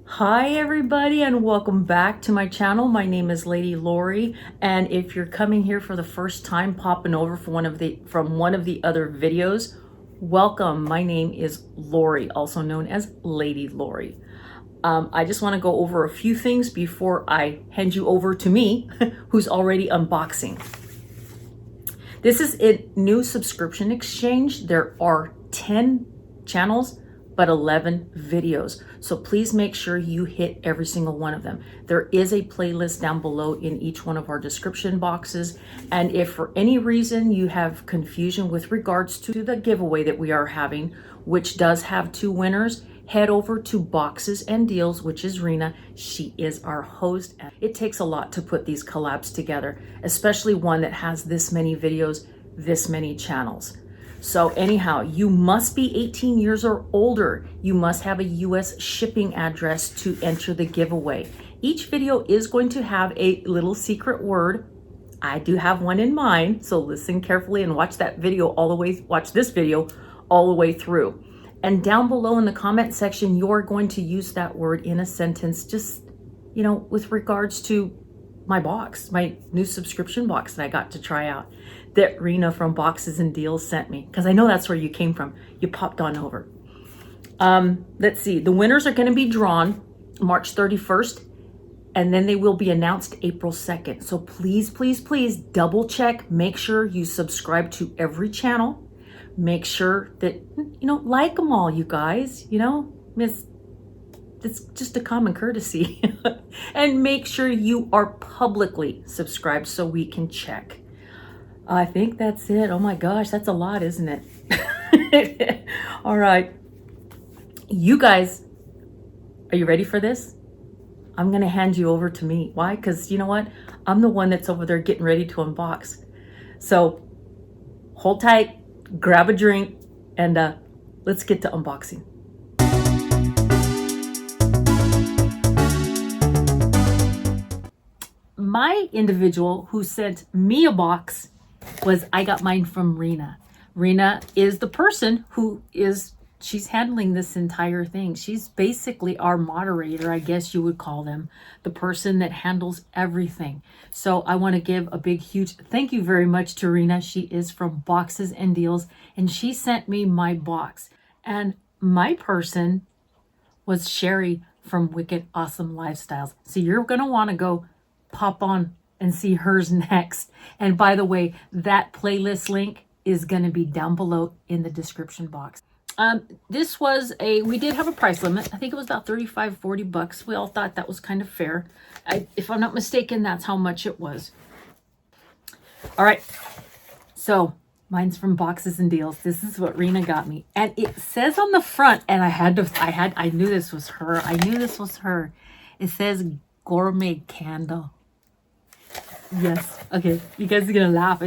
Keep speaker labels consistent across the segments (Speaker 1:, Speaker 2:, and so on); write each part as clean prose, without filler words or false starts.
Speaker 1: Hi everybody and welcome back to my channel. My name is Lady Lori, and if you're coming here for the first time, popping over from one of the other videos, welcome. My name is Lori, also known as Lady Lori. I just want to go over a few things before I hand you over to me, who's already unboxing. This is a new subscription exchange. There are 10 channels, but 11 videos. So please make sure you hit every single one of them. There is a playlist down below in each one of our description boxes. And if for any reason you have confusion with regards to the giveaway that we are having, which does have 2 winners, head over to Boxes and Deals, which is Rena. She is our host. It takes a lot to put these collabs together, especially one that has this many videos, this many channels. So anyhow, you must be 18 years or older. You must have a US shipping address to enter the giveaway. Each video is going to have a little secret word. I do have one in mind, so listen carefully and watch this video all the way through. And down below in the comment section, you're going to use that word in a sentence, just, with regards to my box, my new subscription box that I got to try out, that Rena from Boxes and Deals sent me, because I know that's where you came from. You popped on over. Let's see. The winners are going to be drawn March 31st, and then they will be announced April 2nd. So please, please, please double check. Make sure you subscribe to every channel. Make sure that, like them all, you guys, it's just a common courtesy. And make sure you are publicly subscribed so we can check. I think that's it. Oh my gosh, that's a lot, isn't it? All right. You guys, are you ready for this? I'm going to hand you over to me. Why? Because you know what? I'm the one that's over there getting ready to unbox. So hold tight. Grab a drink, and let's get to unboxing. My individual who sent me a box I got mine from Rena. Rena is the person she's handling this entire thing. She's basically our moderator, I guess you would call them, the person that handles everything. So I want to give a big, huge thank you very much to Rena. She is from Boxes and Deals, and she sent me my box. And my person was Sherry from Wicked Awesome Lifestyles. So you're going to want to go pop on and see hers next. And by the way, that playlist link is going to be down below in the description box. We did have a price limit. I think it was about $35-40. We all thought that was kind of fair. If I'm not mistaken, that's how much it was. All right. So mine's from Boxes and Deals. This is what Rena got me. And it says on the front, and I knew this was her. It says gourmet candle. Yes. Okay. You guys are going to laugh.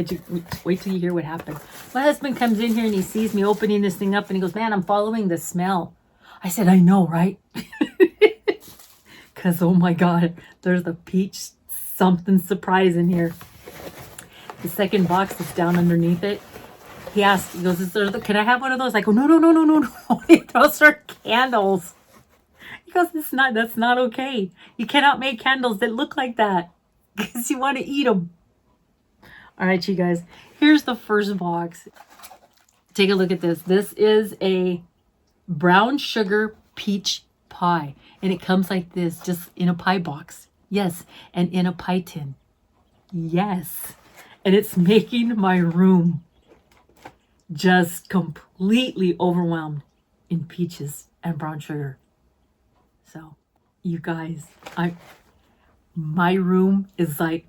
Speaker 1: Wait till you hear what happens. My husband comes in here and he sees me opening this thing up and he goes, "Man, I'm following the smell." I said, "I know, right?" Because, oh my God, there's a peach something surprise in here. The second box is down underneath it. He goes, "Can I have one of those?" I go, no. Those are candles. He goes, that's not okay. You cannot make candles that look like that, because you want to eat them. All right, you guys, here's the first box. Take a look at this. This is a brown sugar peach pie, and it comes like this, just in a pie box. Yes, and in a pie tin. Yes, and it's making my room just completely overwhelmed in peaches and brown sugar. So, you guys, my room is like,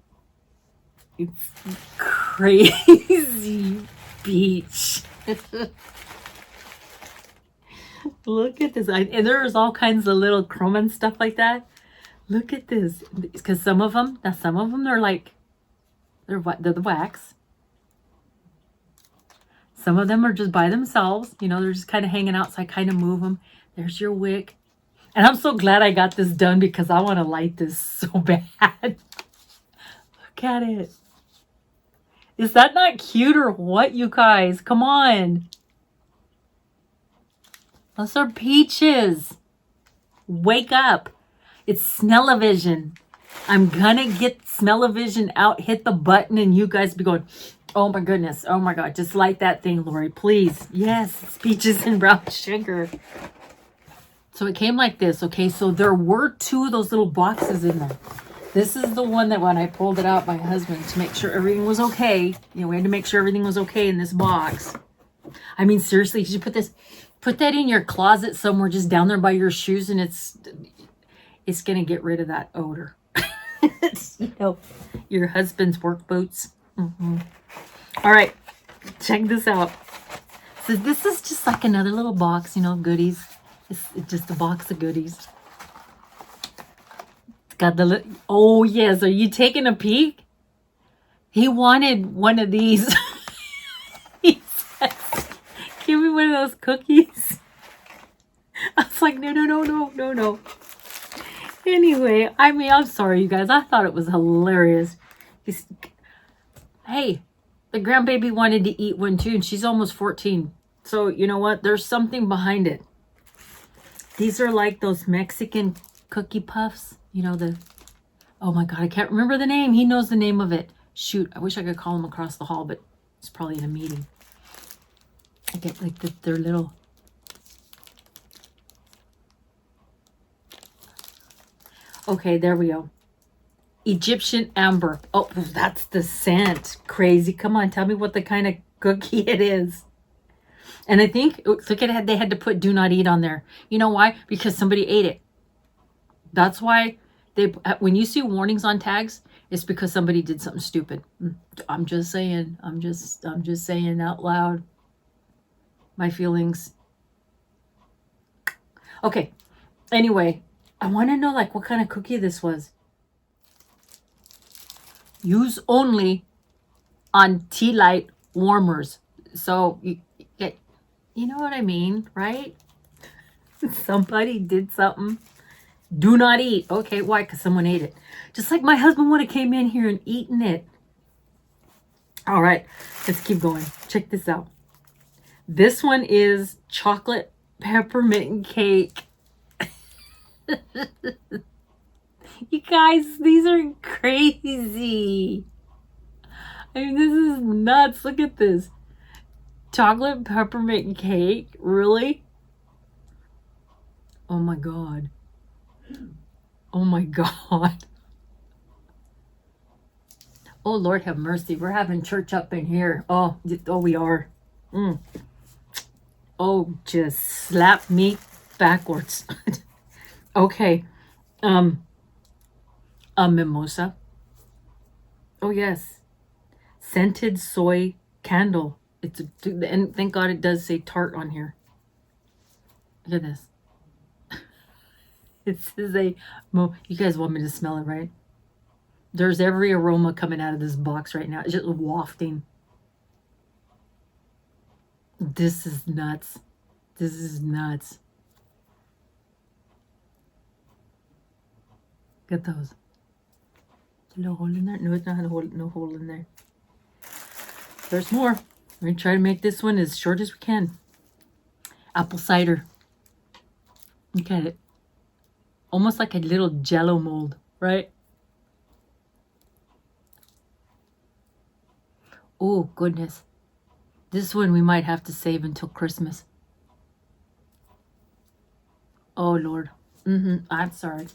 Speaker 1: it's crazy peach. Look at this. And there's all kinds of little chrome and stuff like that. Look at this. Because some of them, they're the wax. Some of them are just by themselves. They're just kind of hanging out, so I kind of move them. There's your wick. And I'm so glad I got this done, because I want to light this so bad. Look at it. Is that not cute or what, you guys? Come on. Those are peaches. Wake up. It's smell-o-vision. I'm gonna get smell-o-vision out, hit the button, and you guys be going, oh my goodness, oh my God, just light that thing, Lori, please. Yes, it's peaches and brown sugar. So it came like this, okay? So there were 2 of those little boxes in there. This is the one that when I pulled it out, my husband, to make sure everything was okay. You know, we had to make sure everything was okay in this box. I mean, seriously, you put that in your closet somewhere, just down there by your shoes, and it's gonna get rid of that odor. It's, you know, your husband's work boots. All right, check this out. So this is just like another little box, you know, goodies. It's just a box of goodies. It's got the oh yes, are you taking a peek? He wanted one of these. He says, give me one of those cookies. I was like, no. Anyway, I mean, I'm sorry, you guys. I thought it was hilarious. Hey, the grandbaby wanted to eat one too, and she's almost 14. So, you know what? There's something behind it. These are like those Mexican cookie puffs. You know, oh my God, I can't remember the name. He knows the name of it. Shoot, I wish I could call him across the hall, but he's probably in a meeting. I get like their little... Okay, there we go. Egyptian amber. Oh, that's the scent. Crazy. Come on, tell me what the kind of cookie it is. And I think, look at it, they had to put do not eat on there. You know why? Because somebody ate it. That's why when you see warnings on tags, it's because somebody did something stupid. I'm just saying. I'm just saying out loud my feelings. Okay. Anyway, I want to know like what kind of cookie this was. Use only on tea light warmers. So you know what I mean, right? Somebody did something. Do not eat. Okay, why? Because someone ate it. Just like my husband would have came in here and eaten it. All right, let's keep going. Check this out. This one is chocolate peppermint cake. You guys, these are crazy. I mean, this is nuts. Look at this. Chocolate peppermint cake? Really? Oh my God. Oh my God. Oh, Lord have mercy. We're having church up in here. Oh, we are. Oh, just slap me backwards. Okay. A mimosa. Oh, yes. Scented soy candle. And thank God it does say tart on here. Look at this. It says you guys want me to smell it, right? There's every aroma coming out of this box right now. It's just wafting. This is nuts. This is nuts. Get those. No hole in there? No, it's not no hole in there. There's more. We're going to try to make this one as short as we can. Apple cider. Look at it. Almost like a little jello mold, right? Oh, goodness. This one we might have to save until Christmas. Oh, Lord. I'm sorry.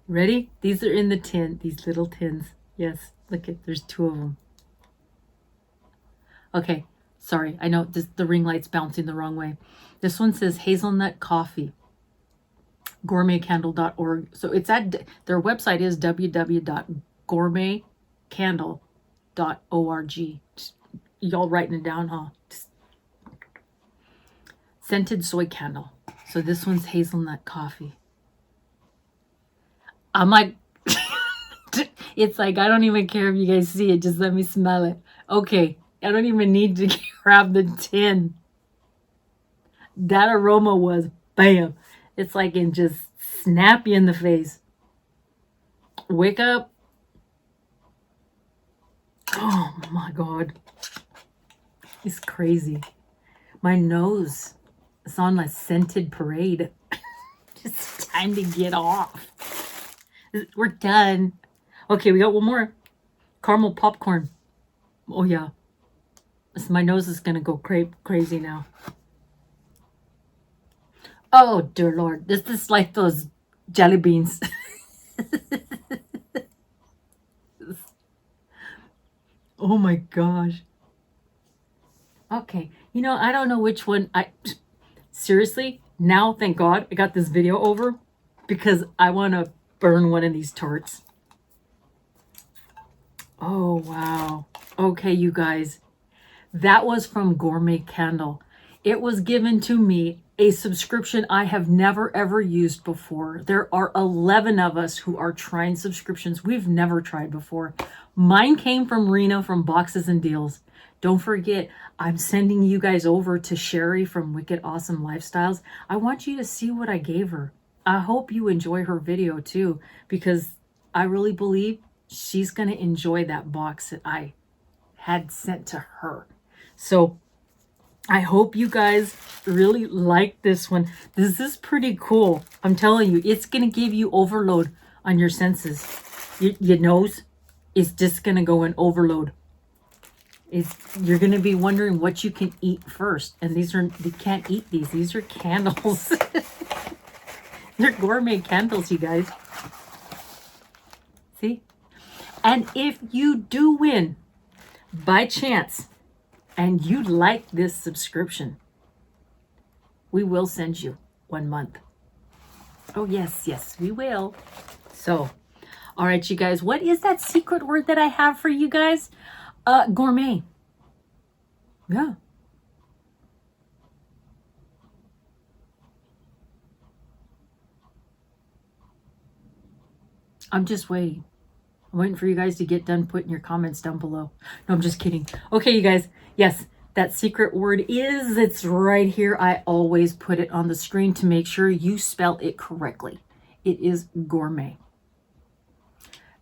Speaker 1: Ready? These are in the tin. These little tins. Yes. Look at, there's 2 of them. Okay. Sorry. I know the ring light's bouncing the wrong way. This one says hazelnut coffee. Gourmetcandle.org. So it's at, their website is www.gourmetcandle.org. Y'all writing it down, huh? Scented soy candle. So this one's hazelnut coffee. I'm like, it's like, I don't even care if you guys see it. Just let me smell it. Okay. I don't even need to grab the tin. That aroma was bam. It's like it just snap you in the face. Wake up. Oh my God. It's crazy. My nose. It's on my scented parade. It's time to get off. We're done. Okay, we got one more. Caramel popcorn. Oh, yeah. My nose is going to go crazy now. Oh, dear Lord. This is like those jelly beans. Oh, my gosh. Okay. You know, I don't know which one. Seriously, now, thank God, I got this video over because I want to burn one of these tarts. Oh, wow. Okay, you guys. That was from Gourmet Candle. It was given to me, a subscription I have never ever used before. There are 11 of us who are trying subscriptions we've never tried before. Mine came from Rena from Boxes and Deals. Don't forget, I'm sending you guys over to Sherry from Wicked Awesome Lifestyles. I want you to see what I gave her. I hope you enjoy her video too, because I really believe she's going to enjoy that box that I had sent to her. So I hope you guys really like this one. This is pretty cool. I'm telling you, it's going to give you overload on your senses. Your nose is just going to go in overload. You're going to be wondering what you can eat first. And you can't eat these. These are candles. They're gourmet candles, you guys. See? And if you do win, by chance, and you like this subscription, we will send you 1 month. Oh, yes, we will. So, all right, you guys, what is that secret word that I have for you guys? Gourmet. Yeah. I'm just waiting. I'm waiting for you guys to get done putting your comments down below. No, I'm just kidding. Okay, you guys. Yes, that secret word it's right here. I always put it on the screen to make sure you spell it correctly. It is gourmet.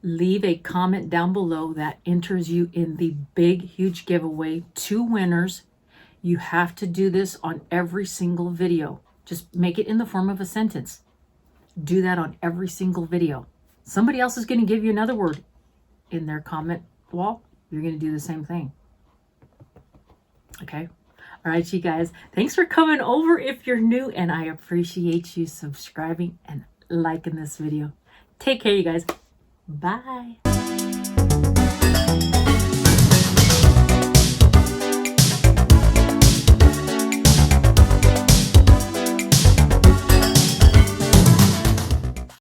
Speaker 1: Leave a comment down below that enters you in the big, huge giveaway. 2 winners. You have to do this on every single video. Just make it in the form of a sentence. Do that on every single video. Somebody else is going to give you another word in their comment wall. You're going to do the same thing. Okay. All right, you guys. Thanks for coming over if you're new, and I appreciate you subscribing and liking this video. Take care, you guys. Bye.